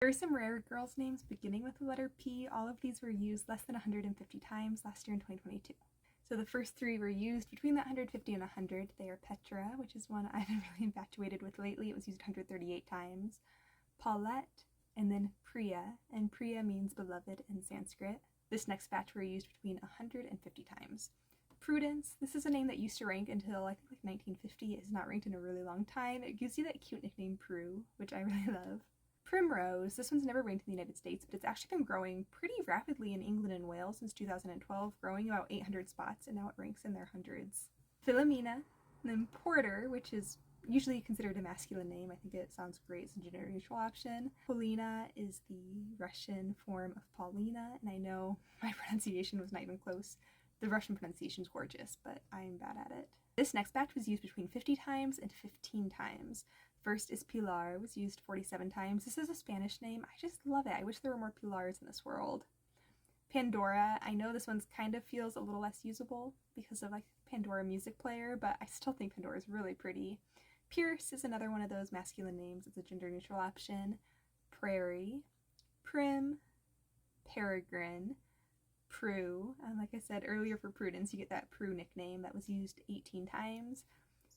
There are some rare girls' names beginning with the letter P. All of these were used less than 150 times last year in 2022. So the first three were used between that 150 and 100. They are Petra, which is one I've been really infatuated with lately. It was used 138 times. Paulette, and then Priya, and Priya means beloved in Sanskrit. This next batch were used between 150 times. Prudence, this is a name that used to rank until I think like 1950. It has not ranked in a really long time. It gives you that cute nickname Prue, which I really love. Primrose, this one's never ranked in the United States, but it's actually been growing pretty rapidly in England and Wales since 2012, growing about 800 spots, and now it ranks in their hundreds. Philomena, and then Porter, which is usually considered a masculine name. I think it sounds great as a gender neutral option. Polina is the Russian form of Paulina, and I know my pronunciation was not even close. The Russian pronunciation is gorgeous, but I'm bad at it. This next batch was used between 50 times and 15 times. First is Pilar, was used 47 times. This is a Spanish name. I just love it. I wish there were more Pilars in this world. Pandora, I know this one's kind of feels a little less usable because of like Pandora music player, but I still think Pandora is really pretty. Pierce is another one of those masculine names. It's a gender neutral option. Prairie, Prim, Peregrine, Prue, and like I said earlier for Prudence, you get that Prue nickname that was used 18 times.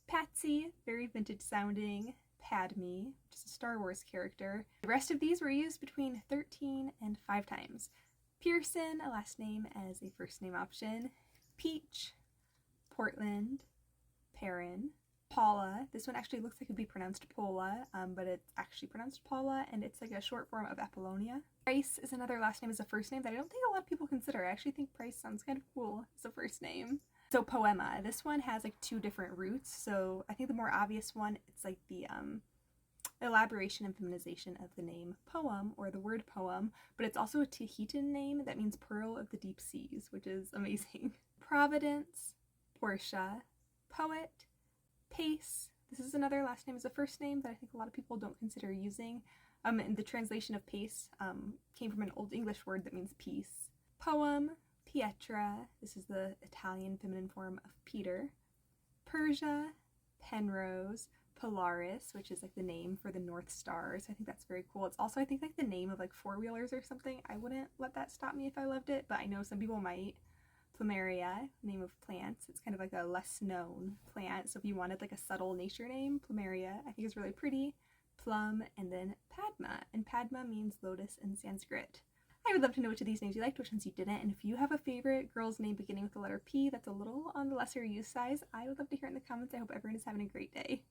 Patsy, very vintage sounding. Padme, which is a Star Wars character. The rest of these were used between 13 and 5 times. Pearson, a last name as a first name option. Peach, Portland, Perrin. Paula, this one actually looks like it would be pronounced Pola, but it's actually pronounced Paula, and it's like a short form of Apollonia. Price is another last name as a first name that I don't think a lot of people consider. I actually think Price sounds kind of cool as a first name. So Poema, this one has like 2 different roots. So I think the more obvious one, it's like the elaboration and feminization of the name poem or the word poem, but it's also a Tahitian name that means pearl of the deep seas, which is amazing. Providence, Portia, Poet, Pace. This is another last name as a first name that I think a lot of people don't consider using. And the translation of pace came from an Old English word that means peace. Poem, Pietra, this is the Italian feminine form of Peter. Persia, Penrose, Polaris, which is like the name for the North Star, so I think that's very cool. It's also, I think, like the name of like 4-wheelers or something. I wouldn't let that stop me if I loved it, but I know some people might. Plumeria, name of plants. It's kind of like a less known plant, so if you wanted like a subtle nature name, Plumeria, I think is really pretty. Plum, and then Padma, and Padma means lotus in Sanskrit. I would love to know which of these names you liked, which ones you didn't, and if you have a favorite girl's name beginning with the letter P that's a little on the lesser used size, I would love to hear it in the comments. I hope everyone is having a great day.